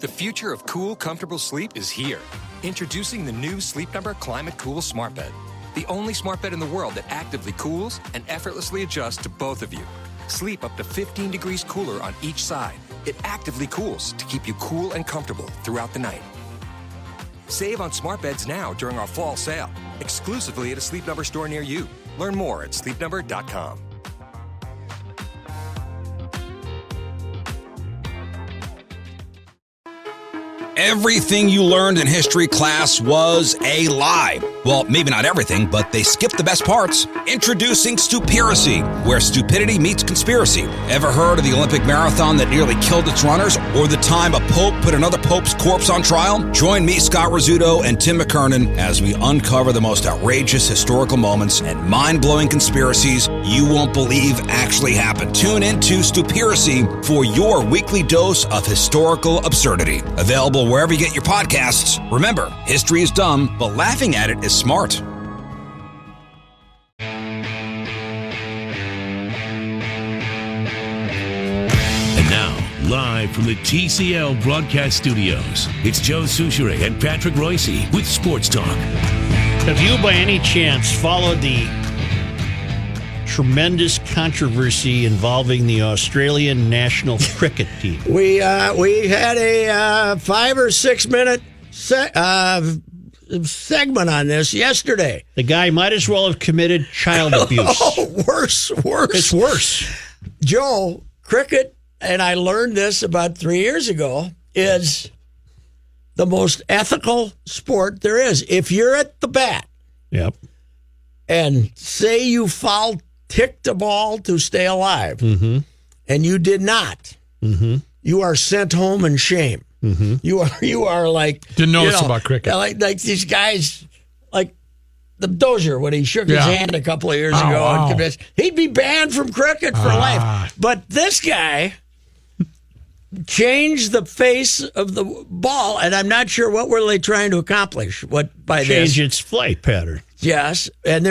The future of cool, comfortable sleep is here. Introducing the new Sleep Number Climate Cool Smart Bed. The only smart bed in the world that actively cools and effortlessly adjusts to both of you. Sleep up to 15 degrees cooler on each side. It actively cools to keep you cool and comfortable throughout the night. Save on smart beds now during our fall sale, exclusively at a Sleep Number store near you. Learn more at sleepnumber.com. Everything you learned in history class was a lie. Well, maybe not everything, but they skipped the best parts. Introducing Stupiracy, where stupidity meets conspiracy. Ever heard of the Olympic marathon that nearly killed its runners? Or the time a pope put another pope's corpse on trial? Join me, Scott Rizzuto, and Tim McKernan as we uncover the most outrageous historical moments and mind-blowing conspiracies you won't believe actually happened. Tune into Stupiracy for your weekly dose of historical absurdity. Available wherever you get your podcasts. Remember, history is dumb, but laughing at it is smart. And now, live from the TCL broadcast studios, it's Joe Souchere and Patrick Royce with Sports Talk. Have you, by any chance, followed the tremendous controversy involving the Australian national cricket team? We had a 5 or 6 minute segment on this yesterday. The guy might as well have committed child abuse. Oh, worse. It's worse. Joe, cricket, and I learned this about 3 years ago, is the most ethical sport there is. If you're at the bat, Yep. and say you ticked a ball to stay alive, and you did not, you are sent home in shame. You are like, didn't know this about cricket. Like these guys, like the Dozier when he shook his hand a couple of years ago. Wow. He'd be banned from cricket for life. But this guy changed the face of the ball, and I'm not sure what were they trying to accomplish. Change its flight pattern. Yes, and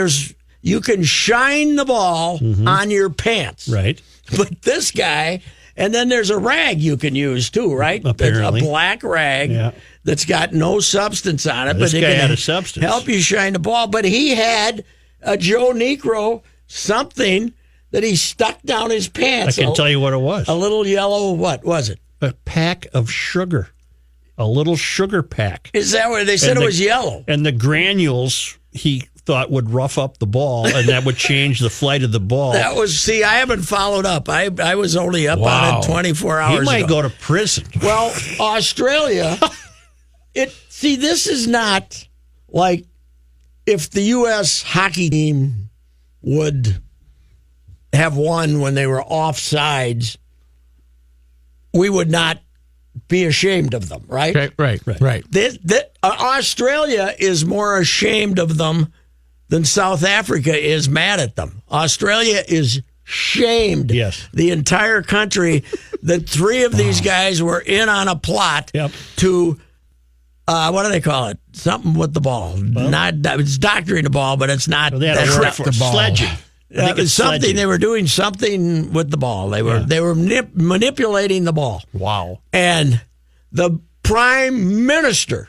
you can shine the ball on your pants. Right. But this guy, and then there's a rag you can use too, right? Apparently. A black rag that's got no substance on it. This but guy it can had a substance. help you shine the ball. But he had a Joe Negro something that he stuck down his pants. I can tell you what it was. A little yellow, what was it? A pack of sugar. A little sugar pack. Is that what they said? It was yellow. And the granules, he thought would rough up the ball, and that would change the flight of the ball. I haven't followed up. I was only up on it 24 hours ago. He might go to prison. Well, Australia, this is not like if the U.S. hockey team would have won when they were offsides, we would not be ashamed of them, right? Okay, right. Australia is more ashamed of them than South Africa is mad at them. Australia is shamed. Yes. The entire country that 3 of these guys were in on a plot to, what do they call it? Something with the ball. It's doctoring the ball, but it's not. They had a word for sledging. It's something sledging. They were doing something with the ball. They were manipulating the ball. Wow. And the Prime Minister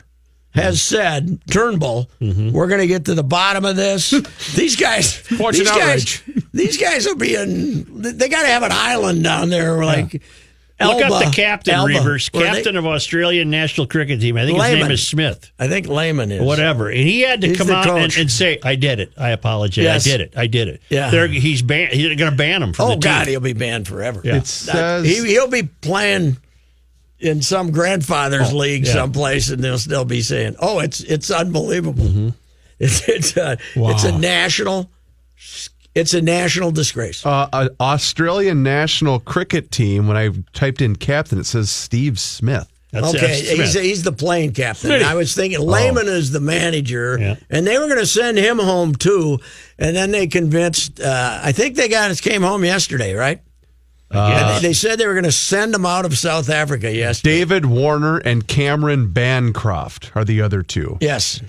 has said, Turnbull, we're going to get to the bottom of this. These guys will be they got to have an island down there like Look Elba, up the captain, Reavers, captain of Australian national cricket team. I think his name is Smith. I think Lehman is. Whatever. And he had to come out and say, I did it. I apologize. Yes. I did it. Yeah. He's going to ban him from the team. Oh, God, he'll be banned forever. Yeah. It says he'll be playing in some grandfather's league someplace, and they'll still be saying, "Oh, it's unbelievable." It's a national disgrace. Australian national cricket team. When I typed in captain, it says Steve Smith. That's he's the playing captain. I was thinking Lehman is the manager, and they were going to send him home too. And then they convinced. I think came home yesterday, right? They said they were going to send him out of South Africa yesterday. David Warner and Cameron Bancroft are the other 2. Yes.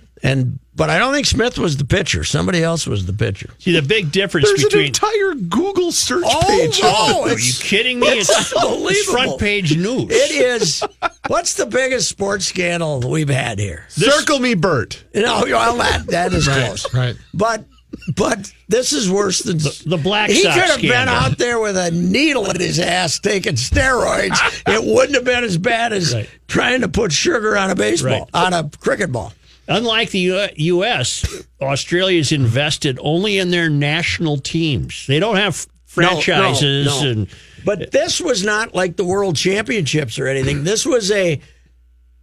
But I don't think Smith was the pitcher. Somebody else was the pitcher. See, the big difference There's between... an entire Google search page. Oh, Are you kidding me? It's unbelievable. front page news. It is. What's the biggest sports scandal we've had here? Circle me, Bert. Well, that is close. Right. But this is worse than the Black He Sox could have been scandal. out there with a needle in his ass taking steroids. It wouldn't have been as bad as trying to put sugar on a baseball, on a cricket ball. Unlike the U.S., Australia's invested only in their national teams. They don't have franchises. No. But this was not like the World Championships or anything. This was a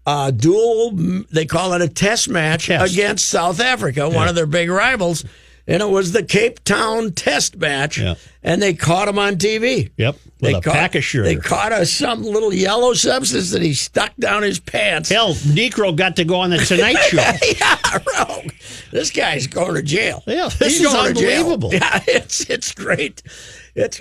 dual, they call it a test match against South Africa, one of their big rivals. And it was the Cape Town test match, and they caught him on TV. Yep, with a pack of sugar. They caught some little yellow substance that he stuck down his pants. Hell, Necro got to go on the Tonight Show. Bro. This guy's going to jail. Yeah, this is unbelievable. Yeah, it's great.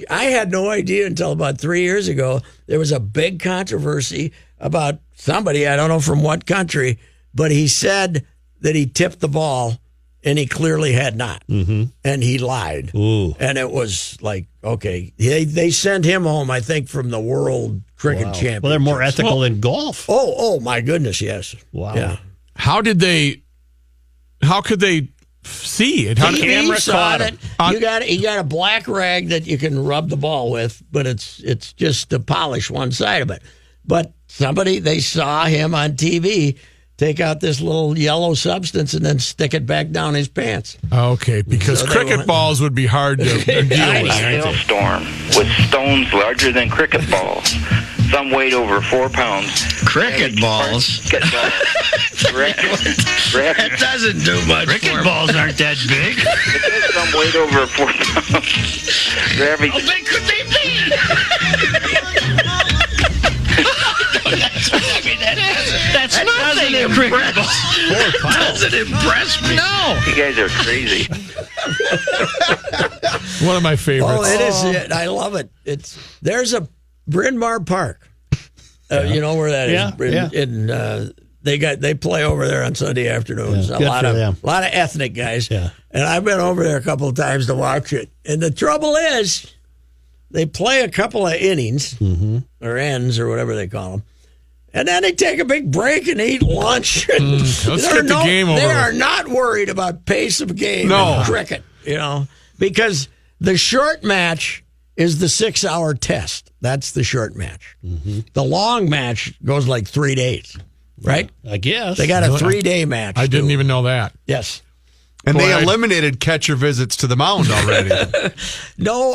I had no idea until about 3 years ago. There was a big controversy about somebody, I don't know from what country, but he said that he tipped the ball. And he clearly had not. Mm-hmm. And he lied. Ooh. And it was like, okay. They sent him home, I think, from the World Cricket Championship. Well, they're more ethical than golf. Oh, my goodness, yes. Wow. Yeah. How could they see it? The camera caught it. You got a black rag that you can rub the ball with, but it's just to polish one side of it. But they saw him on TV take out this little yellow substance and then stick it back down his pants. Okay, because cricket balls would be hard to deal with. A hailstorm with stones larger than cricket balls. Some weighed over 4 pounds. Cricket balls? That doesn't do much. Cricket balls aren't that big. Some weighed over 4 pounds. Gravity. How big could they be? That's nothing. Doesn't impress me. No. You guys are crazy. One of my favorites. Oh, it is. I love it. There's a Bryn Mawr Park. You know where that is? They play over there on Sunday afternoons. Yeah, a lot of ethnic guys. Yeah. And I've been over there a couple of times to watch it. And the trouble is, they play a couple of innings or ends or whatever they call them. And then they take a big break and eat lunch. Let's get the game over. They are not worried about pace of game in cricket, because the short match is the 6-hour test. That's the short match. Mm-hmm. The long match goes like 3 days, right? I guess. They got a 3-day match. I didn't even know that. Yes. And they eliminated catcher visits to the mound already. No,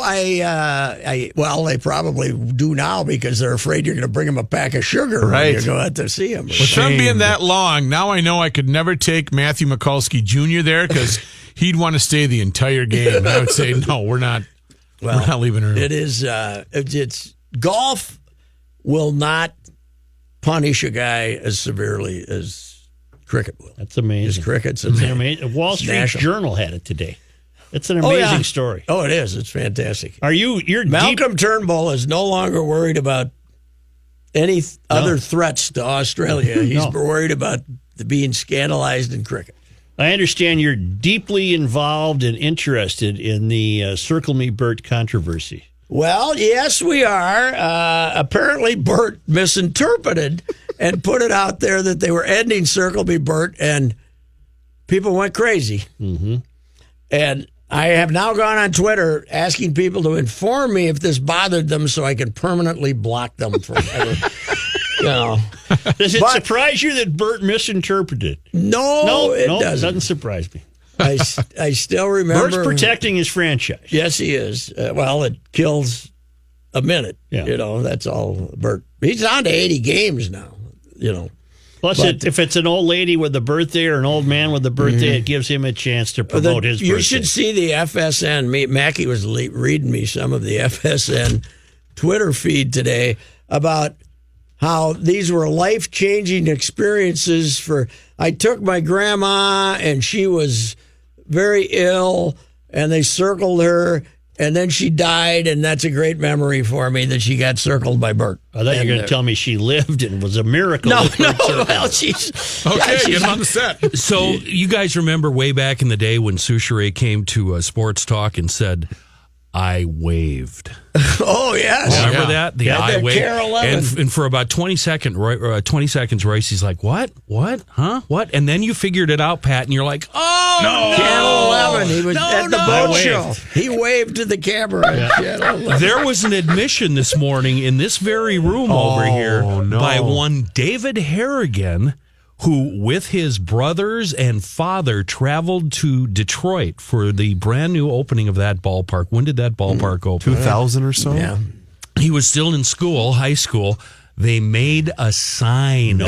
well, they probably do now because they're afraid you're going to bring them a pack of sugar when you go out to see them. With them being that long, now I know I could never take Matthew Mikulski Jr. there because he'd want to stay the entire game. And I would say, no, we're not leaving early. It is, it's golf will not punish a guy as severely as cricket will. That's amazing. Cricket's amazing. Wall Street Journal had it today. It's an amazing story. Oh, it is. It's fantastic. You're Malcolm Turnbull is no longer worried about any other threats to Australia. He's worried about being scandalized in cricket. I understand you're deeply involved and interested in the Circle Me Bert controversy. Well, yes, we are. Apparently, Bert misinterpreted and put it out there that they were ending Circle Me Bert, and people went crazy. Mm-hmm. And I have now gone on Twitter asking people to inform me if this bothered them so I can permanently block them forever. Does it surprise you that Bert misinterpreted? No, it doesn't. It doesn't surprise me. I still remember. Bert's protecting his franchise. Yes, he is. Well, it kills a minute. Yeah. That's all Bert. He's on to 80 games now, Plus, if it's an old lady with a birthday or an old man with a birthday, it gives him a chance to promote his birthday. You should see the FSN. Mackie was reading me some of the FSN Twitter feed today about how these were life-changing experiences I took my grandma, and she was very ill, and they circled her And then she died, and that's a great memory for me that she got circled by Bert. I thought you were going to tell me she lived and it was a miracle. No, that Bert circled her. well, she's... Okay, she's get him on the set. So you guys remember way back in the day when Souchere came to Sports Talk and said, I waved. Oh, yes. Remember that? The Yeah, I the waved. Carol Levin. And for about 20 seconds, Royce's like, what? What? Huh? What? And then you figured it out, Pat, and you're like, oh, no. Channel 11. He was at the boat I show. waved. He waved to the camera. at Channel 11. There was an admission this morning in this very room over here by one David Harrigan, who, with his brothers and father, traveled to Detroit for the brand new opening of that ballpark. When did that ballpark open? 2000 or so? Yeah. He was still in school, high school. They made a sign. No.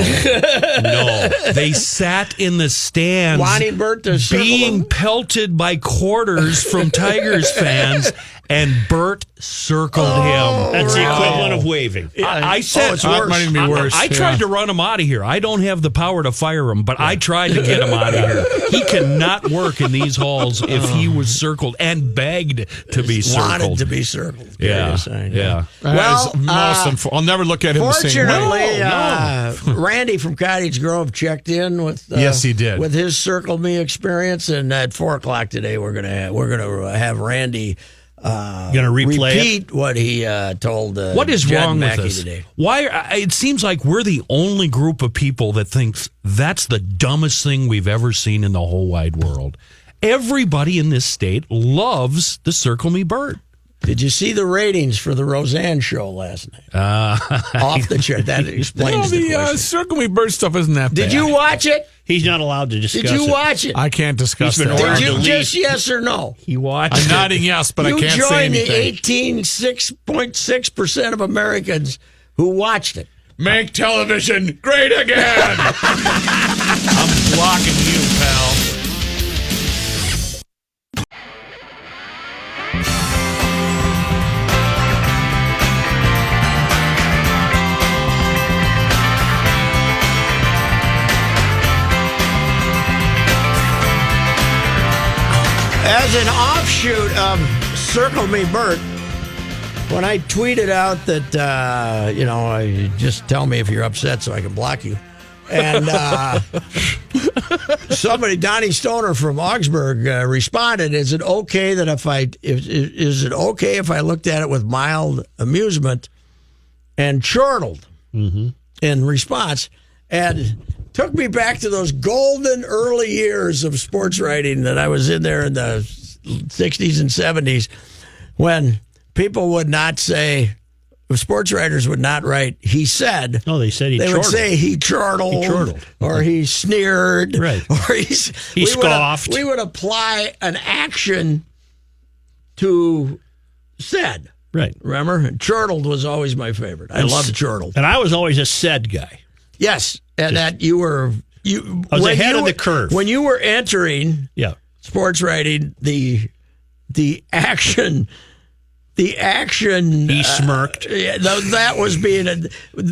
They sat in the stands Wanting Bert to circle being him? pelted by quarters from Tigers fans, and Bert circled him. That's the equivalent of waving. I said, it's worse. Might even be worse. I tried Yeah. to run him out of here. I don't have the power to fire him, but I tried to get him out of here. He cannot work in these halls if he was circled and begged to be Wanted circled. to be circled. Yeah. Yeah. Well, Well, I'll never look at him the same way. fortunately, Randy from Cottage Grove checked in with Yes, he did. with his Circle Me experience, and at 4:00 today we're gonna have Randy Going to replay repeat what he told. What is Jed wrong Mackey with us? today? Why? It seems like we're the only group of people that thinks that's the dumbest thing we've ever seen in the whole wide world. Everybody in this state loves the Circle Me Bert. Did you see the ratings for the Roseanne show last night? Off the chart. That explains the question. Circle Me Bird stuff isn't that bad. Did you watch it? He's not allowed to discuss Did you it. watch it? I can't discuss He's been that. ordered Did you to just leave. yes or no? He watched. I'm nodding yes, but I You can't say joined the anything. 18.6% of Americans who watched it. Make television great again. I'm blocking you, pal. As an offshoot of Circle Me Bert, when I tweeted out that, I just tell me if you're upset so I can block you. And somebody, Donnie Stoner from Augsburg, responded, is it okay if I looked at it with mild amusement, and chortled in response, and took me back to those golden early years of sports writing that I was in there in the 60s and 70s, when people would not say, sports writers would not write, he said. No, they said he They would say he chortled. He chortled. Or he sneered. Right. Or He scoffed. We would apply an action to said. Right. Remember? And chortled was always my favorite. I loved chortled. And I was always a said guy. Yes. And that you were... I was ahead of the curve. When you were entering Yeah. sports writing, the action... He smirked. That was being...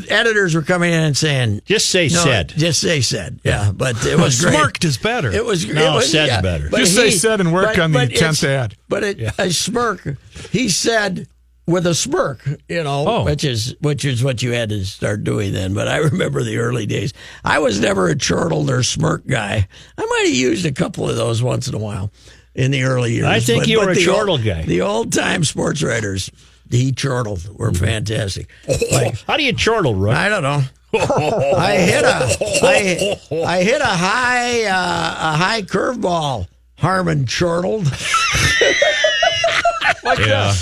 editors were coming in and saying... Just say no, said. Just say said. Yeah, but it was great. Smirked is better. It was No, said's better. but Just say said and work on the but 10th ad. But a smirk, he said with a smirk, which is what you had to start doing then. But I remember the early days. I was never a chortled or smirk guy. I might have used a couple of those once in a while in the early years. I think you were a the chortle guy. The old-time sports writers, he chortled, were fantastic. Like, How do you chortle, Rook? I don't know. I hit a high curveball. Harmon chortled. Yeah.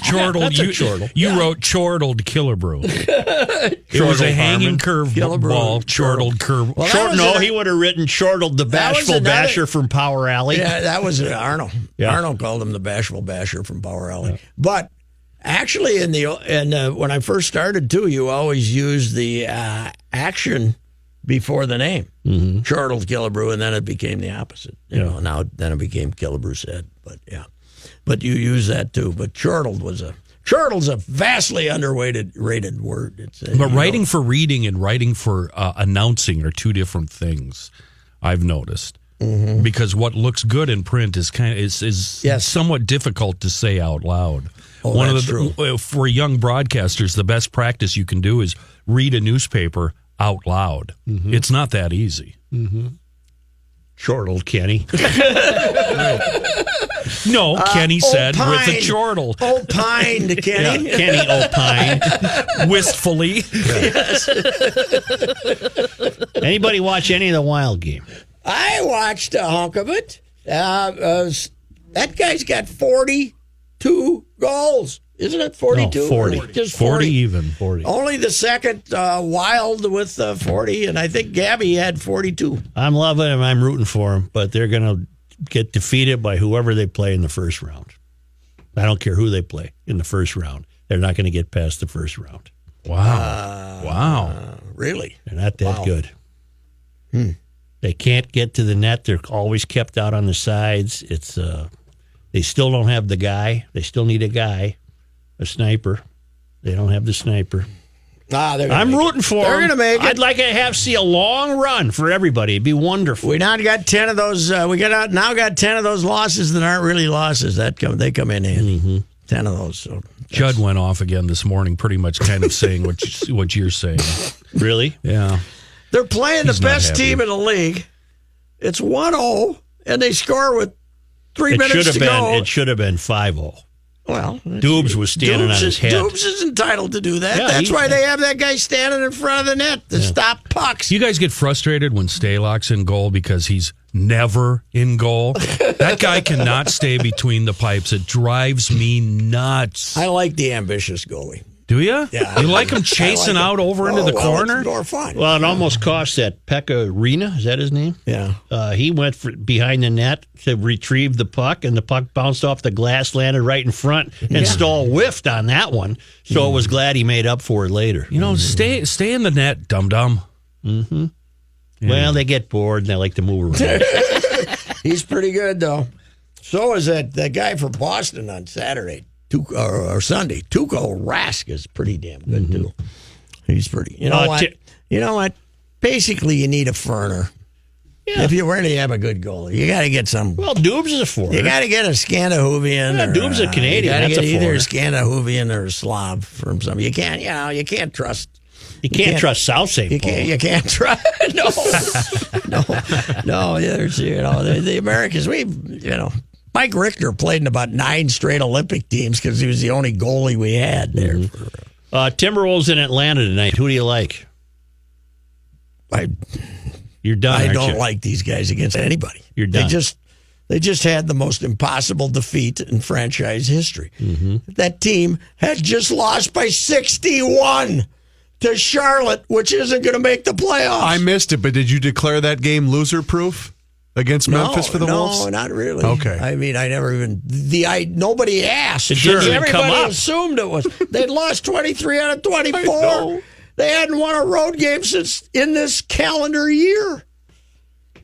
Chortled. That's a chortle. You wrote chortled Killebrew. It was a hanging curve ball. Chortled curve. Well, that was No, a- he would have written chortled the That was bashful another- basher from Power Alley. Yeah, that was Arnold. Yeah. Arnold called him the bashful basher from Power Alley. But actually, when I first started too, you always used the action before the name. Mm-hmm. Chortled Killebrew, and then it became the opposite. Now then it became Killebrew said. But yeah, but you use that too. But chortled's a vastly rated word. It's But writing for reading and writing for announcing are two different things, I've noticed. because what looks good in print is somewhat difficult to say out loud. For young broadcasters, the best practice you can do is read a newspaper out loud. It's not that easy. Chortle, Kenny. No, Kenny said opined. with a chortle. Opined, Kenny. Yeah, Kenny opined. Wistfully. Yes. Anybody watch any of the Wild game? I watched a hunk of it. That guy's got 42 goals. Isn't it 42? No, 40. Just 40 even. 40. Only the second Wild with 40, and I think Gabby had 42. I'm loving him. I'm rooting for him, but they're going to get defeated by whoever they play in the first round. I don't care who they play in the first round. They're not going to get past the first round. Wow. Really? They're not that good. They can't get to the net. They're always kept out on the sides. It's they still don't have the guy. They still need a guy, a sniper. They don't have the sniper. I'm rooting for them. They're going to make it. I'd like to see a long run for everybody. It'd be wonderful. We now got 10 of those. We got 10 of those losses that aren't really losses. They come in handy. 10 of those. So Judd went off again this morning, pretty much kind of saying what you're saying. Really? Yeah. They're playing He's the best not happy. team in the league. It's 1-0, and they score with 3 minutes to go. It should have been 5-0. Well, Dubes was standing on his head. Dubes is entitled to do that. Yeah, That's why they have that guy standing in front of the net to stop pucks. You guys get frustrated when Stalock's in goal because he's never in goal? That guy cannot stay between the pipes. It drives me nuts. I like the ambitious goalie. Do you? Yeah. You like him chasing out over into the corner? It's more fun. Well, it almost cost that Pekka Arena. Is that his name? Yeah. He went behind the net to retrieve the puck, and the puck bounced off the glass, landed right in front, and Stahl whiffed on that one. So I was glad he made up for it later. You know, stay in the net, dum-dum. Mm-hmm. Yeah. Well, they get bored, and they like to move around. He's pretty good, though. So is that guy from Boston on Saturday. Or Sunday, Tuukka Rask is pretty damn good too. He's pretty. You know what? You know what? Basically, you need a Ferner. Yeah. If you really have a good goalie, you got to get some. Well, Dubes is a foreigner. You got to get a Scandinavian. Yeah, Dubes is a Canadian. You got to That's get a either foreigner. a Scandinavian or a Slav from some. You can't. You can't trust. You can't trust South St. Paul. You can't trust. No. There's the Americans. Mike Richter played in about 9 straight Olympic teams because he was the only goalie we had there. Timberwolves in Atlanta tonight. Who do you like? You're done. I don't like these guys against anybody. You're done. They just had the most impossible defeat in franchise history. That team had just lost by 61 to Charlotte, which isn't going to make the playoffs. I missed it, but did you declare that game loser-proof? Against Memphis for the Wolves? No, not really. Okay. I mean, I never even nobody asked. It didn't even come Everybody up. assumed it was. They'd lost 23 out of 24. They hadn't won a road game since in this calendar year.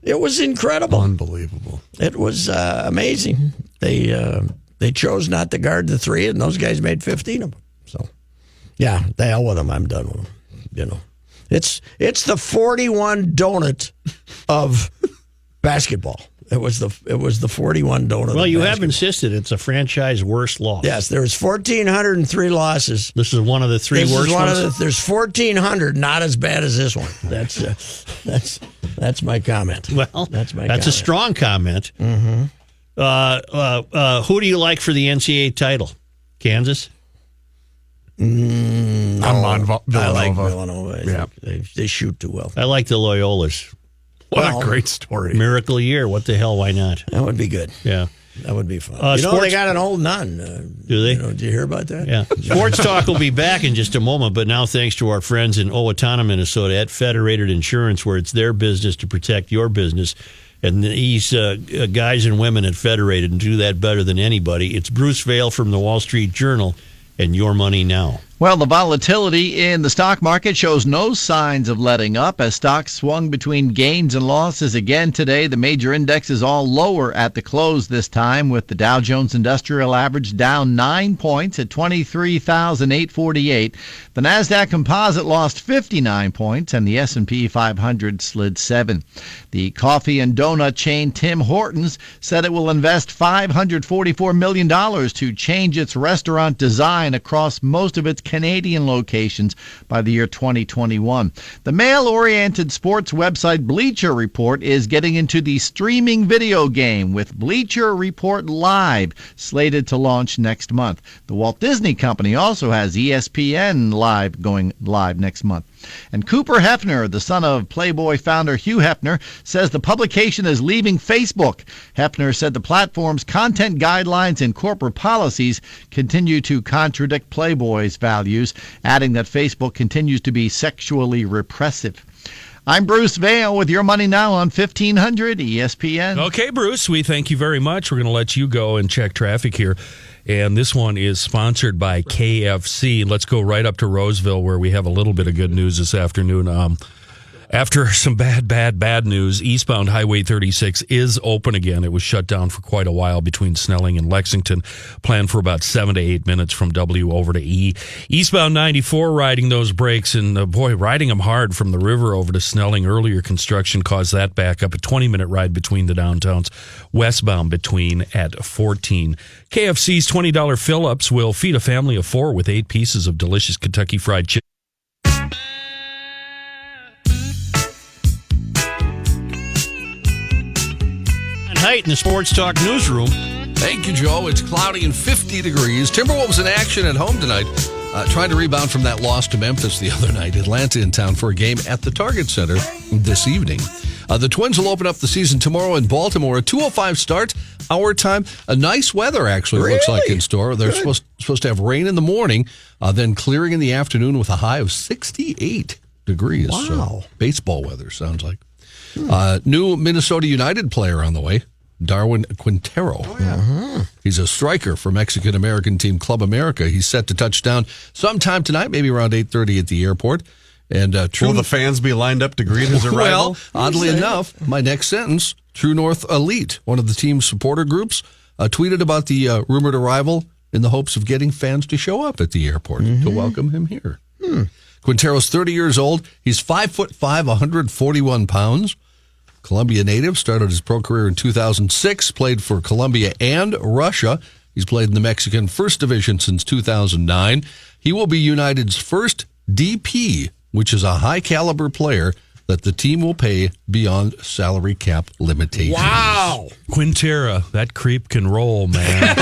It was incredible. Unbelievable. It was amazing. They chose not to guard the 3, and those guys made 15 of them. So, yeah, the hell with them. I'm done with them. It's the 41 donut of basketball. It was the 41 donut. Well, you have insisted it's a franchise worst loss. Yes, there's 1,403 losses. This is one of the 3 worst ones. There's 1,400, not as bad as this one. That's my comment. Well, that's a strong comment. Mm-hmm. Who do you like for the NCAA title? Kansas. I'm on Villanova. I like Villanova. Yeah. They shoot too well. I like the Loyolas. What a great story. Miracle year. What the hell? Why not? That would be good. Yeah. That would be fun. They got an old nun. Do they? Did you hear about that? Yeah. Sports Talk will be back in just a moment, but now thanks to our friends in Owatonna, Minnesota at Federated Insurance, where it's their business to protect your business. And these guys and women at Federated do that better than anybody. It's Bruce Vail from the Wall Street Journal and Your Money Now. Well, the volatility in the stock market shows no signs of letting up as stocks swung between gains and losses again today. The major indexes all lower at the close this time, with the Dow Jones Industrial Average down 9 points at 23,848. The Nasdaq Composite lost 59 points, and the S&P 500 slid 7. The coffee and donut chain Tim Hortons said it will invest $544 million to change its restaurant design across most of its Canadian locations by the year 2021. The male-oriented sports website Bleacher Report is getting into the streaming video game, with Bleacher Report Live slated to launch next month. The Walt Disney Company also has ESPN Live going live next month. And Cooper Hefner, the son of Playboy founder Hugh Hefner, says the publication is leaving Facebook. Hefner said the platform's content guidelines and corporate policies continue to contradict Playboy's values, adding that Facebook continues to be sexually repressive. I'm Bruce Vail with your money now on 1500 ESPN. Okay, Bruce, we thank you very much. We're going to let you go and check traffic here. And this one is sponsored by KFC. Let's go right up to Roseville, where we have a little bit of good news this afternoon. After some bad news, eastbound Highway 36 is open again. It was shut down for quite a while between Snelling and Lexington, planned for about 7 to 8 minutes from W over to E. Eastbound 94 riding those brakes, and riding them hard from the river over to Snelling. Earlier construction caused that back up. A 20-minute ride between the downtowns, westbound between at 14. KFC's $20 fill-ups will feed a family of 4 with 8 pieces of delicious Kentucky Fried Chicken. Night in the Sports Talk newsroom. Thank you, Joe. It's cloudy and 50 degrees. Timberwolves in action at home tonight, trying to rebound from that loss to Memphis the other night. Atlanta in town for a game at the Target Center this evening. The Twins will open up the season tomorrow in Baltimore. A 2:05 start, our time. A nice weather, actually, looks like in store. They're supposed to have rain in the morning, then clearing in the afternoon with a high of 68 degrees. Wow. So baseball weather, sounds like. New Minnesota United player on the way, Darwin Quintero. Oh, yeah. He's a striker for Mexican-American team Club America. He's set to touch down sometime tonight, maybe around 8:30 at the airport. And will the fans be lined up to greet his arrival? Well, oddly enough, my next sentence, True North Elite, one of the team's supporter groups, tweeted about the rumored arrival in the hopes of getting fans to show up at the airport to welcome him here. Quintero's 30 years old. He's 5'5", 141 pounds. Colombia native, started his pro career in 2006, played for Colombia and Russia. He's played in the Mexican First Division since 2009. He will be United's first DP, which is a high-caliber player that the team will pay beyond salary cap limitations. Wow. Quintero, that creep can roll, man.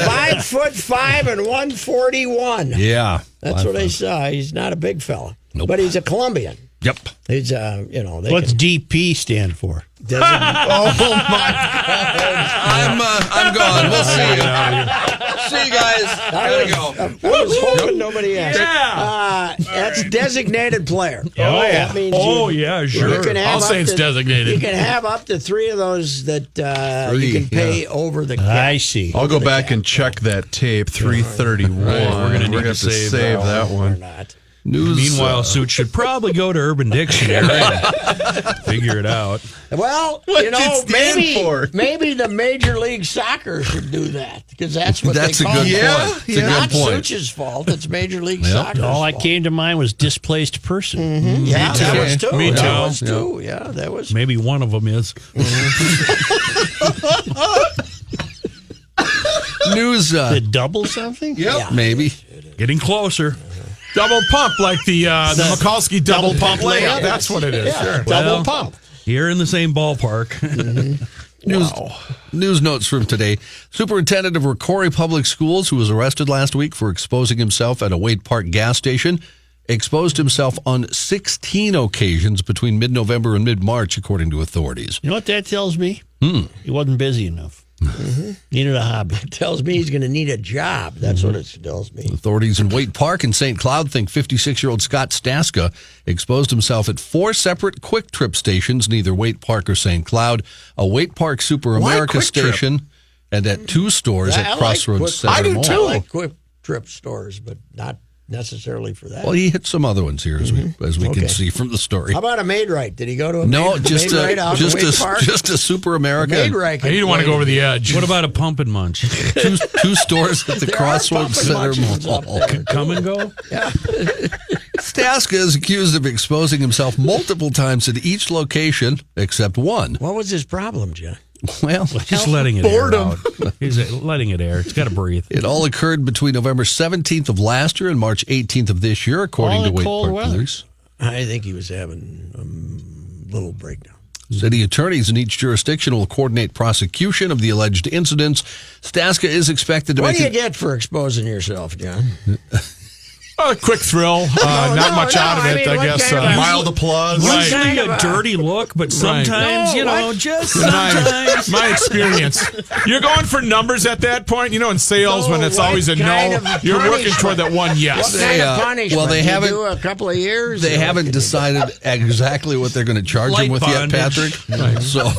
5'5" and 141. Yeah. That's what I saw. He's not a big fella. Nope. But he's a Colombian. Yep. He's, What's DP stand for? Oh, my God. I'm gone. We'll see you. See you guys. There you go. I was hoping nobody asked. Yeah. That's designated player. Yeah. That means sure. You can have I'll say it's designated. You can have up to 3 of those that you can pay over the cap. I see. I'll go back and check that tape. 331. We're gonna need to have to save save that Or one. not. News. Meanwhile, Suits should probably go to Urban Dictionary and figure it out. Well, What's it stand for? maybe the Major League Soccer should do that, because that's what That's they a call good it. point. It's a Not good point. Such's fault. It's Major League Soccer's All that fault. came to mind was displaced person. Yeah, that was too. Me too. That was too. Yeah, that was. Maybe one of them is. News. Did double something? Yep. Maybe. Getting closer. Double pump, like the Mikulski double pump layup. That's what it is. Yeah, Sure. double pump. You're in the same ballpark. News notes from today. Superintendent of Rocori Public Schools, who was arrested last week for exposing himself at a Waite Park gas station, exposed himself on 16 occasions between mid-November and mid-March, according to authorities. You know what that tells me? He wasn't busy enough. Needed a hobby. It tells me he's going to need a job. That's what it tells me. Authorities in Waite Park and St. Cloud think 56-year-old Scott Staska exposed himself at 4 separate Quick Trip stations, neither Waite Park or St. Cloud, a Waite Park Super America Quick Trip? station, and at 2 stores I at like Crossroads Quick- Center I do Mall. too. I like Quick strip stores, but not necessarily for that. Well, he hit some other ones here, as we can see from the story. How about a Maid-Rite? Did he go to a No, Maid-Rite just a super America. Maid-Rite. He didn't want to go over the edge. What about a Pump and Munch? two stores at the Crossroads Center Mall. Come and go? Yeah. Staska is accused of exposing himself multiple times at each location except one. What was his problem, John? Well, Just letting it air out. He's letting it air. It's got to breathe. it all occurred between November 17th of last year and March 18th of this year, according to Wake Park Police. I think he was having a little breakdown. City attorneys in each jurisdiction will coordinate prosecution of the alleged incidents. Staska is expected to What make do you get for exposing yourself, John? A quick thrill. Not much out of it, I guess. Mild applause. Usually a dirty look, but sometimes, just sometimes. My experience. You're going for numbers at that point. In sales, when it's always a no, you're working toward that one yes. What kind of punishment? well, they haven't- do a couple of years? They haven't decided exactly what they're going to charge him with Light yet, bondage. Patrick. So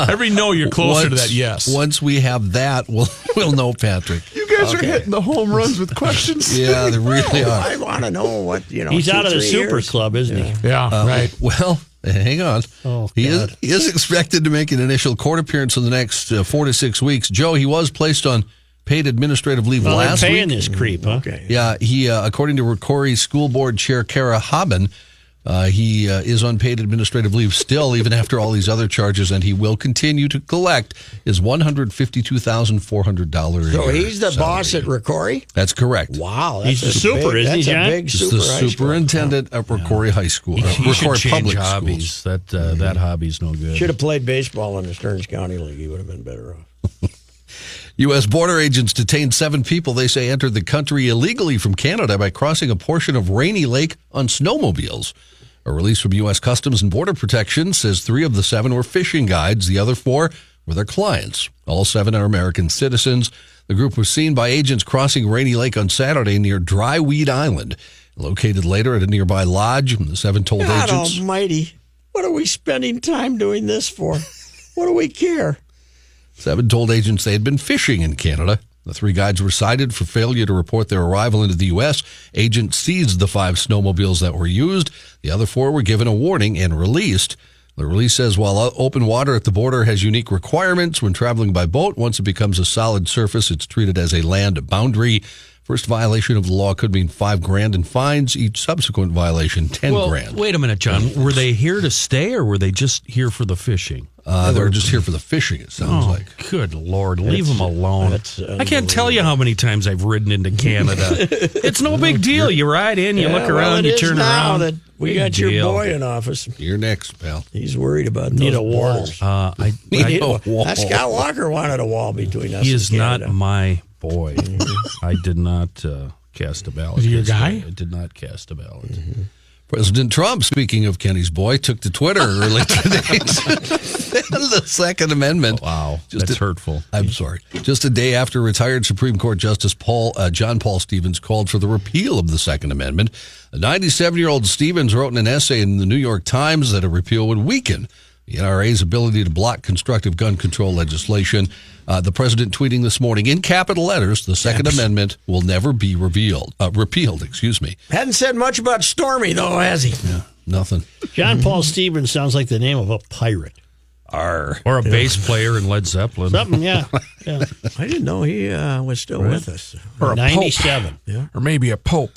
Every no, you're closer to that yes. Once we have that, we'll know, Patrick. You guys are hitting the home runs with questions. Yeah, they really are. I want to know what, He's out of the super club, isn't he? Yeah, right. Well, hang on. Oh, he God. is expected to make an initial court appearance in the next 4 to 6 weeks. Joe, he was placed on paid administrative leave Well, last they're paying week. this creep, huh? Okay. Yeah, he, according to Ricori School Board Chair Kara Haben, he is on paid administrative leave still, even after all these other charges, and he will continue to collect his $152,400 So he's the boss at Ricori? That's correct. Wow. He's the super, isn't he, That's John? a big He's super the high school. superintendent at Ricori High School. He should Ricori change Public hobbies. Schools. That hobby's no good. Should have played baseball in the Stearns County League. He would have been better off. U.S. border agents detained 7 people they say entered the country illegally from Canada by crossing a portion of Rainy Lake on snowmobiles. A release from U.S. Customs and Border Protection says 3 of the 7 were fishing guides. The other 4 were their clients. All 7 are American citizens. The group was seen by agents crossing Rainy Lake on Saturday near Dryweed Island. Located later at a nearby lodge, the 7 told God agents. almighty. What are we spending time doing this for? What do we care? 7 told agents they had been fishing in Canada. The 3 guides were cited for failure to report their arrival into the U.S. Agents seized the 5 snowmobiles that were used. The other 4 were given a warning and released. The release says while open water at the border has unique requirements when traveling by boat, once it becomes a solid surface, it's treated as a land boundary. First violation of the law could mean $5,000 in fines. Each subsequent violation, $10,000. Wait a minute, John. Were they here to stay or were they just here for the fishing? They were just here for the fishing, it sounds like. Good Lord. Leave them alone. I can't tell you how many times I've ridden into Canada. It's no big deal. You ride in, you look around, you turn around. That we Big got your deal. boy in office. You're next, pal. He's worried about those Need a wall. borders. Need a wall. Scott Walker wanted a wall between us. He is and not Canada. my boy. I did not cast a ballot. Was he your yesterday. guy? I did not cast a ballot. President Trump, speaking of Kenny's boy, took to Twitter early today. The Second Amendment. Wow, that's hurtful. I'm sorry. Just a day after retired Supreme Court Justice John Paul Stevens called for the repeal of the Second Amendment, the 97-year-old Stevens wrote in an essay in the New York Times that a repeal would weaken the NRA's ability to block constructive gun control legislation. The president tweeting this morning in capital letters, the Second Amendment will never be repealed. Hadn't said much about Stormy, though, has he? Yeah, nothing. John Paul Stevens sounds like the name of a pirate. Arr. Or a bass player in Led Zeppelin. Something, yeah. Yeah. I didn't know he was still with us. Or a 97. Yeah. Or maybe a pope.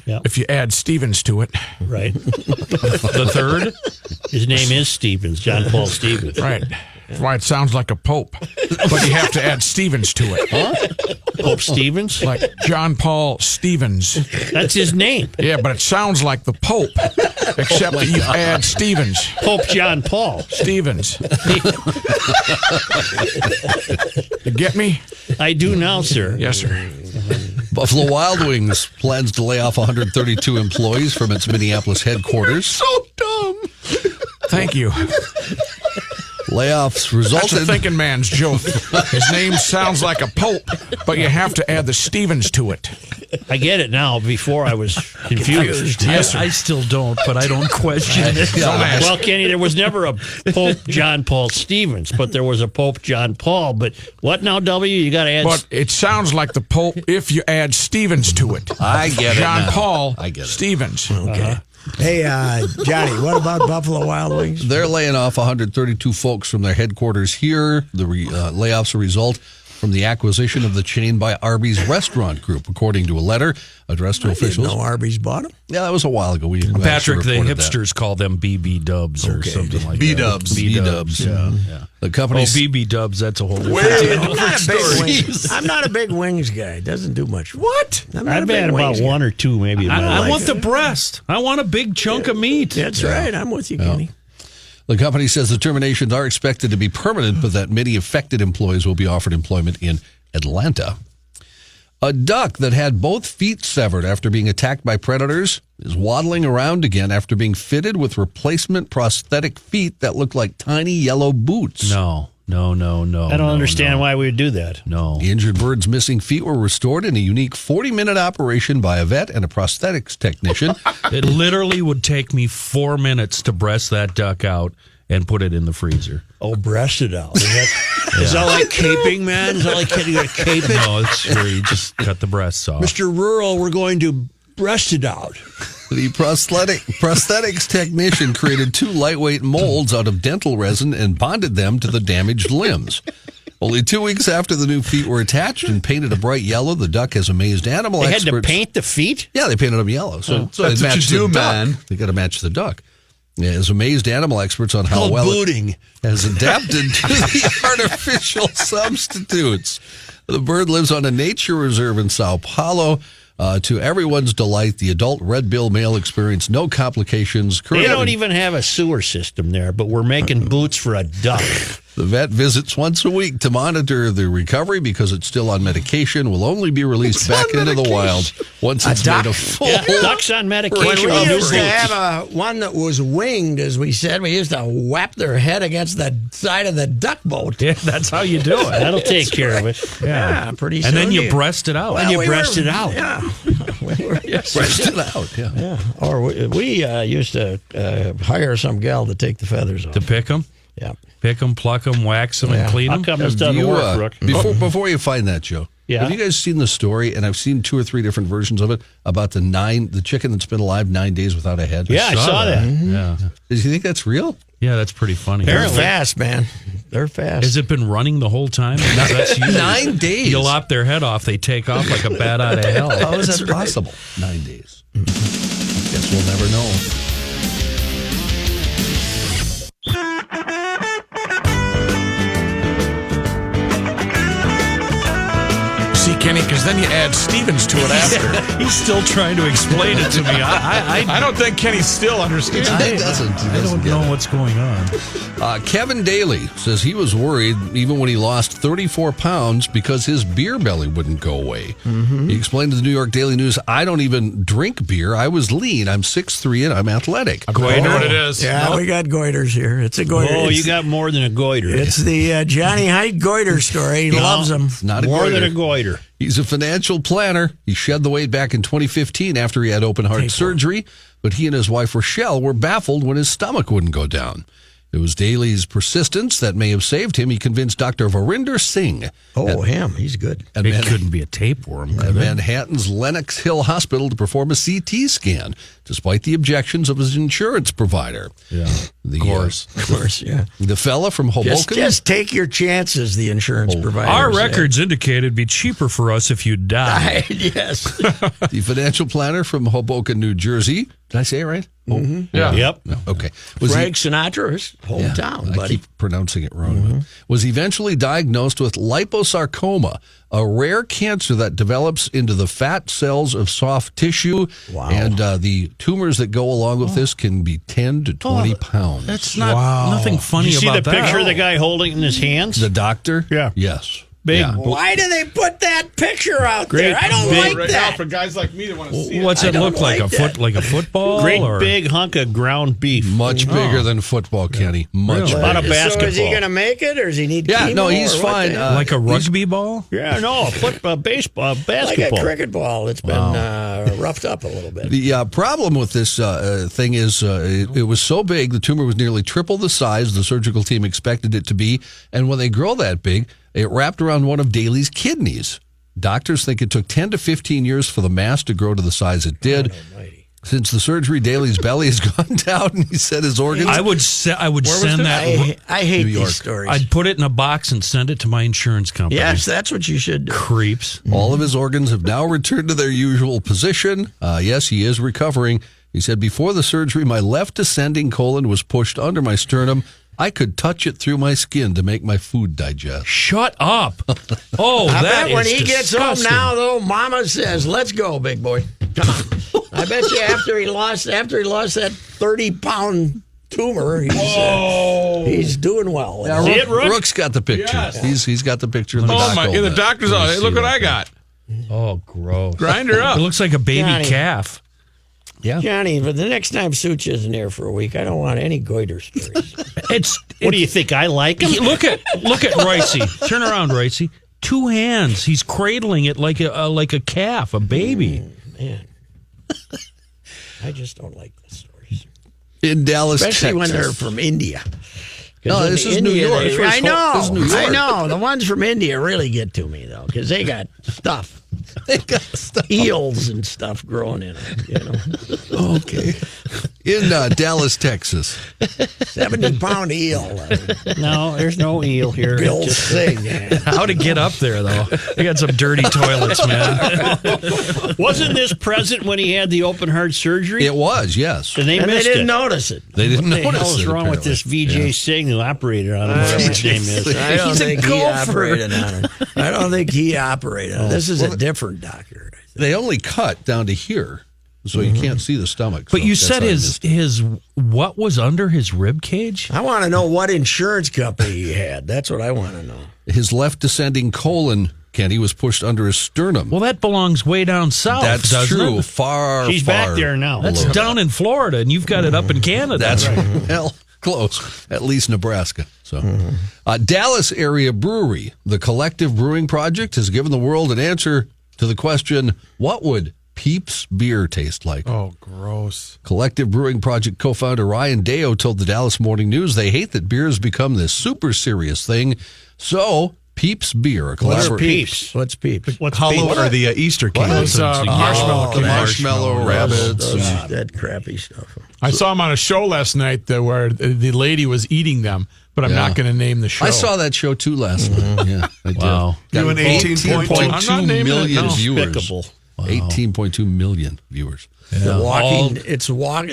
Yeah. If you add Stevens to it. Right. The third? His name is Stevens, John Paul Stevens. Right. That's why it sounds like a pope. But you have to add Stevens to it. Pope Stevens? Like John Paul Stevens. That's his name. Yeah, but it sounds like the Pope, except that you add Stevens. Pope John Paul. Stevens. You get me? I do now, sir. Yes, sir. Buffalo Wild Wings plans to lay off 132 employees from its Minneapolis headquarters. So dumb. Thank you. Layoffs That's a resulted. thinking man's joke. His name sounds like a pope, but you have to add the Stevens to it. I get it now. Before I was confused. I still don't, but I don't question it. Well, Kenny, there was never a Pope John Paul Stevens, but there was a Pope John Paul. But what now, W? You got to add. But it sounds like the Pope if you add Stevens to it. I get it. John now. Paul I get it. Stevens. Okay. Hey, Johnny, what about Buffalo Wild Wings? They're laying off 132 folks from their headquarters here. The layoffs are a result from the acquisition of the chain by Arby's Restaurant Group, according to a letter addressed to officials. No, Arby's bought them? Yeah, that was a while ago. Patrick, the hipsters call them BB Dubs or something like B-dubs. that. B-dubs. Yeah. The company's BB Dubs, that's a whole different story. I'm not a big wings guy. Doesn't do much. What? I'm not I've a big had about wings one or two, maybe. In my I life. want the breast. I want a big chunk of meat. That's right. I'm with you, Kenny. The company says the terminations are expected to be permanent, but that many affected employees will be offered employment in Atlanta. A duck that had both feet severed after being attacked by predators is waddling around again after being fitted with replacement prosthetic feet that look like tiny yellow boots. No. I don't understand why we would do that. No. The injured bird's missing feet were restored in a unique 40-minute operation by a vet and a prosthetics technician. It literally would take me 4 minutes to breast that duck out and put it in the freezer. Oh, breast it out. Is that like caping, man? Is that like you got to cape it? No, it's where you just cut the breasts off. Mr. Rural, we're going to breast it out. The prosthetics technician created 2 lightweight molds out of dental resin and bonded them to the damaged limbs. Only 2 weeks after the new feet were attached and painted a bright yellow, the duck has amazed animal They experts. had to paint the feet? Yeah, they painted them yellow. So That's what you do, man. They got to match the duck. Yeah, has amazed animal experts on how well it has adapted to the artificial substitutes. The bird lives on a nature reserve in Sao Paulo. To everyone's delight, the adult red-billed male experienced no complications. They don't even have a sewer system there, but we're making boots for a duck. The vet visits once a week to monitor the recovery because it's still on medication. Will only be released back into the wild once it's made a full. Yeah, ducks on medication. We used to have one that was winged, as we said. We used to whap their head against the side of the duck boat. Yeah, that's how you do it. That'll take care of it. Yeah, pretty soon. And then you breast it out. Well, And you we breast were- it out. Yeah. Breast it out, yeah. Or we used to hire some gal to take the feathers off. To pick them? Yeah. Pick them, pluck them, wax them, and clean How them? come this Have doesn't you, work, Rook? before you find that, Joe, Yeah. have you guys seen the story? And I've seen 2 or 3 different versions of it about the chicken that's been alive 9 days without a head. Yeah, I saw that. Yeah. Does you think that's real? Yeah, that's pretty funny. They're fast, man. They're fast. Has it been running the whole time? That's usually- 9 days. You lop their head off, they take off like a bat out of hell. How is that possible? 9 days. Guess we'll never know. See, Kenny, because then you add Stevens to it after. He's still trying to explain it to me. I don't think Kenny still understands. He doesn't. I don't know what's going on. Kevin Daly says he was worried even when he lost 34 pounds because his beer belly wouldn't go away. He explained to the New York Daily News, I don't even drink beer. I was lean. I'm 6'3", and I'm athletic. I know what it is. Yeah, we got goiters here. It's a goiter. Oh, It's- you got more than a goiter. It's the Johnny Height goiter story. He loves them. Not a more goiter. than a goiter. He's a financial planner. He shed the weight back in 2015 after he had open heart surgery, but he and his wife Rochelle were baffled when his stomach wouldn't go down. It was Daly's persistence that may have saved him. He convinced Dr. Varinder Singh. Him. He's good. It couldn't be a tapeworm, At could it? Manhattan's Lenox Hill Hospital to perform a CT scan, despite the objections of his insurance provider. Yeah, of course. Of course, yeah. The fella from Hoboken. Just take your chances, the insurance provider. Our records indicate it'd be cheaper for us if you died. Yes. The financial planner from Hoboken, New Jersey. Did I say it right? Yeah. Yep. No, okay. Was Frank Sinatra's hometown, I buddy. keep pronouncing it wrong. Was eventually diagnosed with liposarcoma, a rare cancer that develops into the fat cells of soft tissue. Wow. And the tumors that go along with this can be 10 to 20 pounds. That's not nothing funny Did you see about the that. picture of the guy holding it in his hands? The doctor? Yeah. Yes. Big. Yeah. Why do they put that picture out Great there? I don't big- like Right now, that. for guys like me that want to see What's I it don't look like? like A that. like a football? Great or? big hunk of ground beef. Much bigger than football, Kenny. Much Really? About a bigger. basketball. So is he going to make it, or does he need Yeah, chemo, no, he's or what fine. the hell? Like a rugby ball? Yeah, no, baseball, Like basketball. a cricket ball. It's been roughed up a little bit. The problem with this thing is it was so big, the tumor was nearly triple the size the surgical team expected it to be. And when they grow that big, it wrapped around one of Daly's kidneys. Doctors think it took 10 to 15 years for the mass to grow to the size it did. Since the surgery, Daly's belly has gone down, and he said his organs. I would send that. I hate New York. these stories. I'd put it in a box and send it to my insurance company. Yes, that's what you should do. Creeps. All of his organs have now returned to their usual position. Yes, he is recovering. He said, before the surgery, my left descending colon was pushed under my sternum. I could touch it through my skin to make my food digest. Shut up. Oh, I that bet when is he gets disgusting. home now, though, Mama says, "Let's go, big boy. Come on." I bet you after he lost that 30-pound tumor, he's doing well. Yeah, See it, Rook? Rook's got the picture. Yes. He's got the picture in the Oh doc. my! The doctor's on. Hey, look what I got. Oh, gross. Grind her up. It looks like a baby Johnny. calf. Yeah. Johnny, but the next time Such isn't here for a week, I don't want any goiter stories. What do you think? I like him? Look at Roycey. Turn around, Roycey. 2 hands. He's cradling it like a calf, a baby. Man, I just don't like the stories, In Dallas, especially when Texas. they're from India. 'Cause No, in this is India, New York. they- This is I know, this is New York. I know. The ones from India really get to me though, because they got stuff. They got stuff. Eels and stuff growing in them, you know. Okay. In Dallas, Texas. 70-pound eel. No, there's no eel here. Bill Just- Singh. How to get up there, though? They got some dirty toilets, man. Wasn't this present when he had the open heart surgery? It was, yes. And they And they missed didn't it. notice it. They didn't What the notice hell is it, wrong with apparently. this VJ Singh who operated on him, whatever his name is? I don't He's a think he golfer. operated on it. I don't think he operated on it. This is a different doctor. They only cut down to here, so you can't see the stomach. But so you that's said how I his missed it. what was under his rib cage? I want to know what insurance company he had. That's what I want to know. His left descending colon, Kenny, was pushed under his sternum. Well, that belongs way down south. That's doesn't true. It? Far, She's far back there now. That's below down in Florida, and you've got it up in Canada. That's well close, at least Nebraska. So, Dallas area brewery, the Collective Brewing Project, has given the world an answer to the question: what would Peeps beer taste like? Oh, gross. Collective Brewing Project co-founder Ryan Deo told the Dallas Morning News they hate that beer has become this super serious thing. So, Peeps beer, a What's collaboration. peeps? What's peeps? What's Hollow peep? or the Easter candy. It's marshmallow. Oh, Marshmallow rabbits. That crappy stuff. I saw him on a show last night where the lady was eating them, but I'm not going to name the show. I saw that show too last night. Yeah, I did. Wow. Doing 18.2. I'm not 18.2 naming it, million no. viewers. Despicable. 18.2 million viewers. The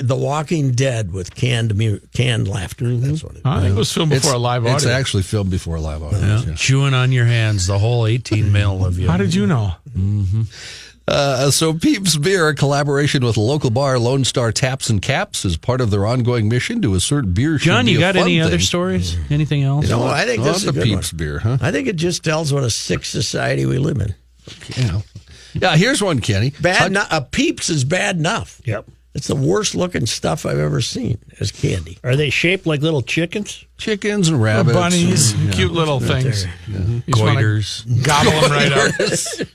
Walking Dead with canned laughter. That's what it is. I think it was filmed before a live It's audience. actually filmed before a live audience. Yeah. Chewing on your hands, the whole 18 mil of you. How did you know? So Peeps Beer, a collaboration with local bar Lone Star Taps and Caps, is part of their ongoing mission to assert beer should John, be you a got fun any thing. other stories? Anything else? No, I think this is the a good Peeps one. Beer, huh? I think it just tells what a sick society we live in. Yeah, here's one, Kenny. Peeps is bad enough. Yep. It's the worst looking stuff I've ever seen as candy. Are they shaped like little chickens? Chickens and rabbits. Bunnies, and- cute little things. You just wanna Goiters. Gobble them right up.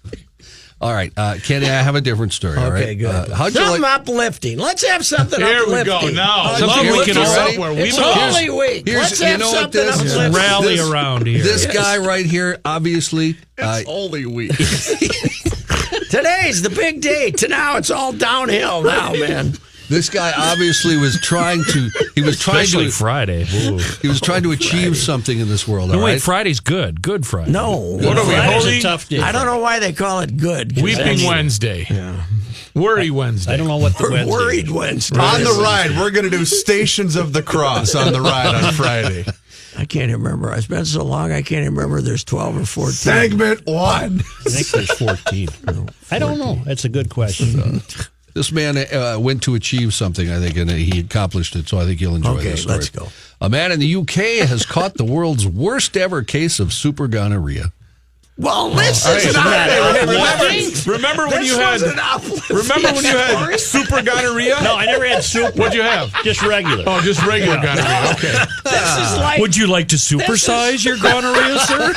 All right, Kenny, I have a different story. all right? Okay, good. How'd you Something like? uplifting. Let's have something Here we uplifting. go. Now, Something we can all- where we It's belong. Holy Week. here's- Let's you have know what something this is? uplifting. Rally This- around here. This guy right here, obviously, Holy week. Today's the big day. To now, it's all downhill now, man. this guy obviously was trying to. He was trying Especially to. Friday. Ooh. He was trying to achieve something in this world. No, all wait, right? Friday's good. Good Friday. No. What are we, Friday's holy? a tough day. I don't know why they call it good. 'cause Weeping that's- Wednesday. Worry Wednesday. I don't know what the Wednesday Worried is. Wednesday. On the ride, we're going to do Stations of the Cross on the ride on Friday. I can't even remember. It's been so long, I can't even remember. There's 12 or 14. Segment 1. I think there's 14. I don't know. That's a good question. This man went to achieve something, I think, and he accomplished it. So I think you'll enjoy Okay, this story. let's go. A man in the UK has caught the world's worst ever case of super gonorrhea. Well, this is not. Remember when you had super gonorrhea? No, I never had super. What'd you have? Just regular. Oh, just regular gonorrhea. Okay. This is like. Would you like to supersize your gonorrhea, sir?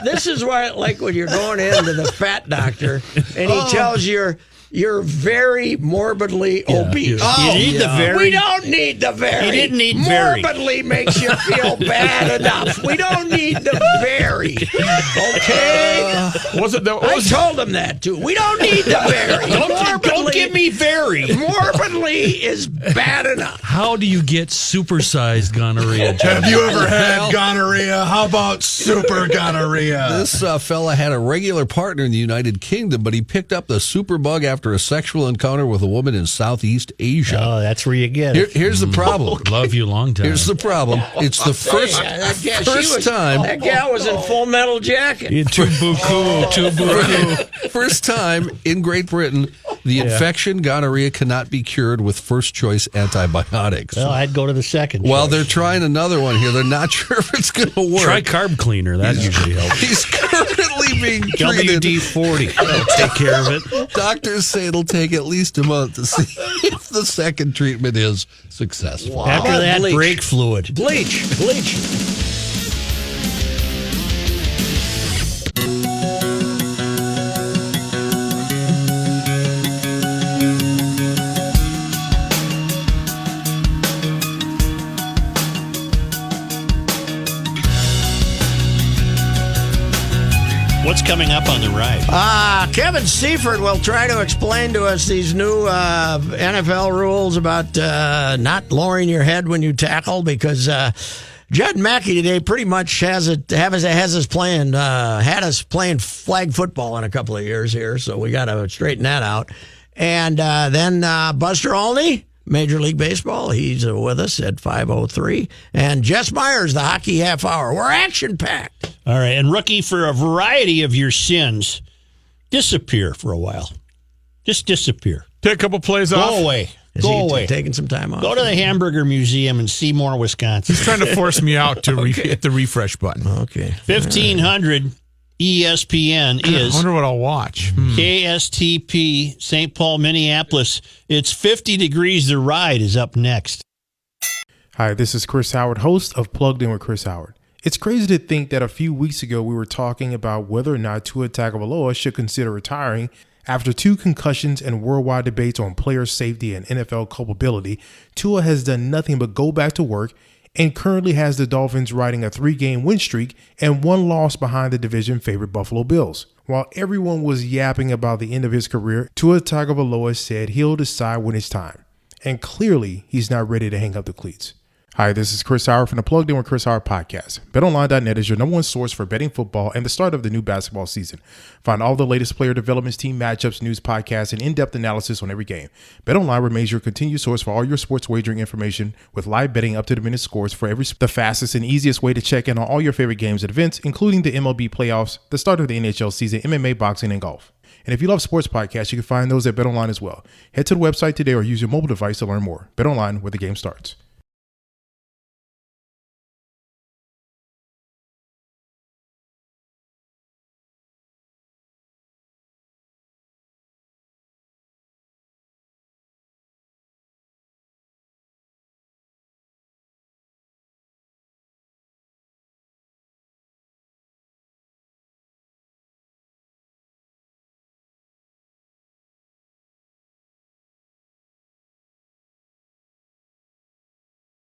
This is like when you're going into the fat doctor and he tells you you're very morbidly obese. You need the very. We don't need the very. You didn't need very. Morbidly makes you feel bad enough. We don't need the very. Okay? I told him that too. We don't need the very. Don't give me very. Morbidly is bad enough. How do you get supersized gonorrhea? Have you ever had gonorrhea? How about super gonorrhea? This fella had a regular partner in the United Kingdom, but he picked up the superbug after a sexual encounter with a woman in Southeast Asia. Oh, that's where you get it. Here's the problem. Love you long time. Here's the problem. It's the first time. That gal was in Full Metal Jacket. First time in Great Britain, the infection gonorrhea cannot be cured with first choice antibiotics. Well, I'd go to the second. Well, choice. they're trying another one here. They're not sure if it's going to work. Try carb cleaner. That usually helps. He's currently being treated. WD-40. That'll take care of it. Doctors say it'll take at least a month to see if the second treatment is successful. Wow. After that, Bleach. brake fluid. Bleach. What's coming up on the ride? Kevin Seifert will try to explain to us these new NFL rules about not lowering your head when you tackle, because Judd Mackey today pretty much had us playing flag football in a couple of years here, so we got to straighten that out. And then Buster Olney, Major League Baseball, he's with us at 5:03, and Jess Myers, the hockey half hour. We're action packed. All right, and rookie, for a variety of your sins, disappear for a while. Just disappear. Take a couple plays off. Go away. Is Go he away. taking some time off? Go to the Hamburger Museum in Seymour, Wisconsin. He's trying to force me out to hit the refresh button. Okay. 1500 ESPN I is wonder what I'll watch. KSTP, St. Paul, Minneapolis. It's 50 degrees. The ride is up next. Hi, this is Chris Howard, host of Plugged In with Chris Howard. It's crazy to think that a few weeks ago we were talking about whether or not Tua Tagovailoa should consider retiring. After 2 concussions and worldwide debates on player safety and NFL culpability, Tua has done nothing but go back to work and currently has the Dolphins riding a 3-game win streak and 1 loss behind the division favorite Buffalo Bills. While everyone was yapping about the end of his career, Tua Tagovailoa said he'll decide when it's time. And clearly, he's not ready to hang up the cleats. Hi, this is Chris Howard from the Plugged In with Chris Howard podcast. BetOnline.net is your #1 source for betting football and the start of the new basketball season. Find all the latest player developments, team matchups, news, podcasts, and in-depth analysis on every game. BetOnline remains your continued source for all your sports wagering information with live betting, up-to-the-minute scores for the fastest and easiest way to check in on all your favorite games and events, including the MLB playoffs, the start of the NHL season, MMA, boxing, and golf. And if you love sports podcasts, you can find those at BetOnline as well. Head to the website today or use your mobile device to learn more. BetOnline, where the game starts.